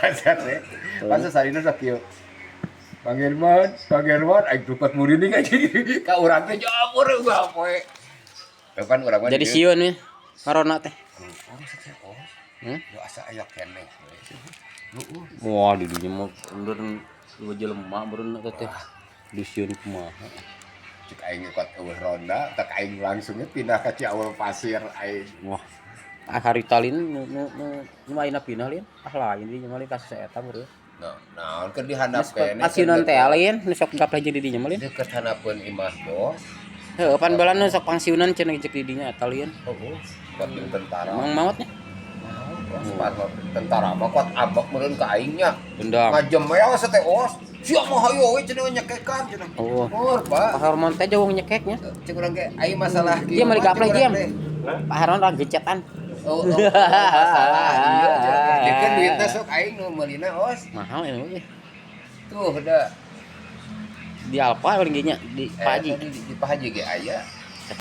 Kasar teh. Masa salina sok kieu. Bang Herman, aing tupat murining aja. Ka urang teh jamur gua poe. Depan urang mah. Jadi sieun we. Karona teh. Yo asa aya keneh. Wah, di dinya mah bener dua jelema beureun teh. Di sieun kumaha. Cek aing ikut eueuh ronda, tak aing langsungnya pindah ka Ciaul Pasir aing. Wah. Harita lin nu ayeuna pindah lin. Lain di mah kasus eta beureun. Naon keur dihandap keneh. Asinan teh lain nu sok gapleh jeung di dinya mah lin. Deukeut hanapeun Imah Bos. Heuh, pan balan nu sok pangsiunan cenah jeung di dinya eta lin. Heuh, kuat tentara. Mang maotnya. Tentara mah kuat abak meureun ka aing nya. Dendam. Ngajem we awas teh os. Sia mah hayo we cenah nyekekan cenah. Oh. Pak. Pak Harmon teh jauh nyekeknya. Cek urang ge aya masalah kieu. Dia mah gapleh diam. Pak Harmon rang gecetan. Oh, masalah ieu cenah. Jekeun duitna sok aing nu meulina os. Mahal ya we. Tuh da. Di Alfa paling ge nya di Pak Haji. Di Pak Haji ge aya.